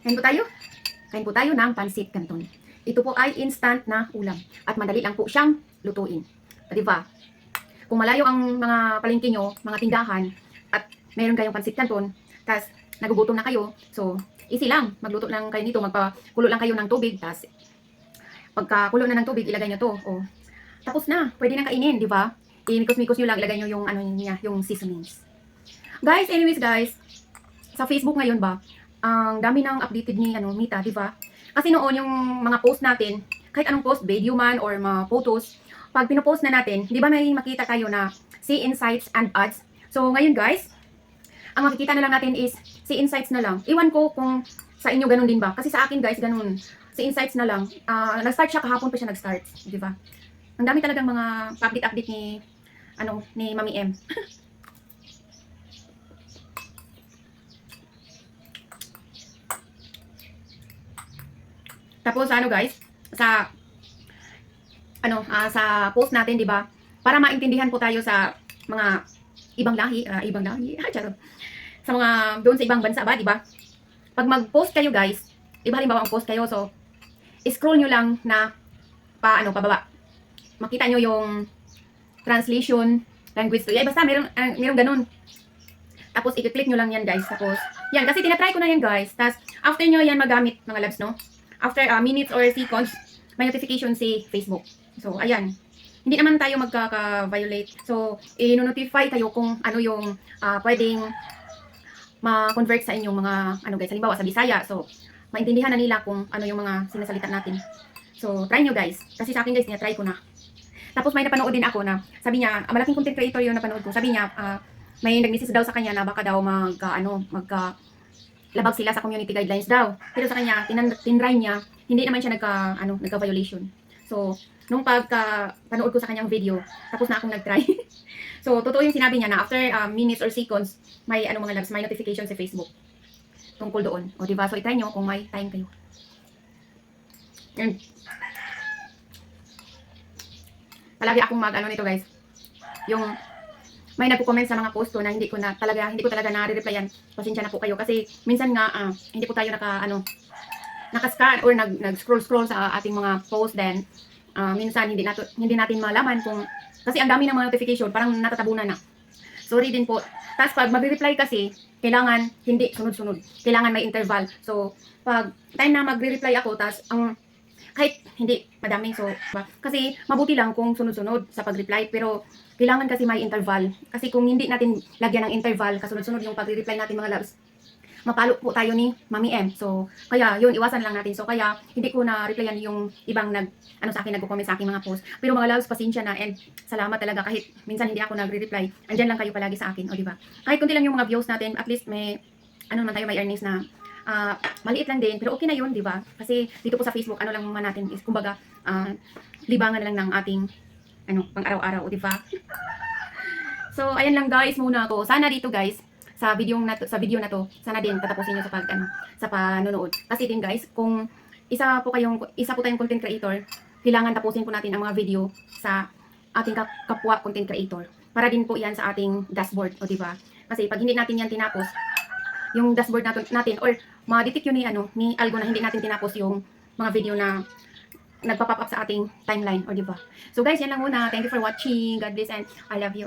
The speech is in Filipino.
Kain po tayo. Kain po tayo ng pansit canton. Ito po ay instant na ulam at madali lang po siyang lutuin. Di ba? Kung malayo ang mga palengke nyo, mga tindahan, at meron kayong pansit canton, tas nagugutom na kayo, so easy lang. Magluto lang kayo nito, magpakulo lang kayo ng tubig, tas pagkakulo na ng tubig, ilagay nyo to. O, tapos na, pwede nang kainin, di ba? I-mikos-mikos nyo lang, ilagay nyo yung ano niya, yung seasonings. Guys, anyways guys, sa Facebook ngayon ba, ang dami ng updated ni Mita, di ba? Kasi noon yung mga post natin, kahit anong post, video man or mga photos, pag pinopost na natin, di ba may makita tayo na see insights and ads. So ngayon guys, ang makikita na lang natin is see insights na lang. Iwan ko kung sa inyo ganun din ba? Kasi sa akin guys, ganun. See insights na lang. Nag-start siya kahapon pa siya nag-start, di ba? Ang dami talagang mga update ni ni Mami M. Tapos guys, sa sa post natin, 'di ba? Para maintindihan po tayo sa mga ibang lahi, charot. Sa mga doon sa ibang bansa ba, 'di ba? Pag mag-post kayo, guys, halimbawa ang post kayo, so scroll nyo lang na pababa. Makita nyo yung translation language to. Basta meron ganun. Tapos i-click nyo lang yan, guys. Tapos yan, kasi tinatry ko na yan, guys. Tapos after nyo yan magamit, mga labs, no? After minutes or seconds, may notification si Facebook. So, ayan. Hindi naman tayo magkaka-violate. So, i-notify kayo kung ano yung pwedeng ma-convert sa inyong mga, guys, halimbawa sa Bisaya. So, maintindihan na nila kung ano yung mga sinasalita natin. So, try nyo, guys. Kasi sa akin, guys, try ko na. Tapos may napanood din ako na, sabi niya, malaking content creator yung napanood ko. Sabi niya, may nag-message daw sa kanya na baka daw labag sila sa community guidelines daw. Pero sa kanya, tinry niya, hindi naman siya nagka-violation. So, nung panood ko sa kanyang video, tapos na akong nag-try. So, totoo yung sinabi niya na after minutes or seconds, may mga labs, may notification sa Facebook tungkol doon. O diba? So, itry nyo kung may time kayo. Yan. Palagi akong nito, guys. Yung may nagko-comment sa mga post ko na hindi ko talaga na-replyan. Pasensya na po kayo kasi minsan nga hindi po tayo naka-scan or nag-scroll sa ating mga post, then minsan hindi natin malaman kung kasi ang dami ng mga notification, parang natatabunan na. Sorry din po. Tapos pag magre-reply kasi, kailangan hindi sunod-sunod. Kailangan may interval. So, pag time na magre-reply ako, tapos kahit hindi madami, so kasi mabuti lang kung sunod-sunod sa pag-reply, pero kailangan kasi may interval. Kasi kung hindi natin lagyan ng interval, kasunod-sunod yung pag-reply natin, mga loves, mapalo po tayo ni Mami M. So, kaya yun, iwasan lang natin. So, kaya hindi ko na-replyan yung ibang sa akin, nagko-comment sa aking mga post. Pero mga loves, pasensya na, and salamat talaga kahit minsan hindi ako nagre-reply. Andyan lang kayo palagi sa akin, o diba? Kahit kunti lang yung mga views natin, at least may naman tayo, may earnings na maliit lang din, pero okay na yun, di ba? Kasi dito po sa Facebook, lang naman natin is, kumbaga, libangan na lang ng ating, pang araw-araw, di ba? So, ayan lang guys, muna ako. Sana dito guys, sa video na to, sana din tatapusin niyo sa panonood. Kasi din guys, kung isa po tayong content creator, kailangan tapusin po natin ang mga video sa ating kapwa content creator. Para din po yan sa ating dashboard, o di ba? Kasi pag hindi natin yan tinapos, yung dashboard natin or ma-detect yun ni algo na hindi natin tinapos yung mga video na nagpa-pop up sa ating timeline, o diba? So guys, yan lang muna. Thank you for watching. God bless and I love you.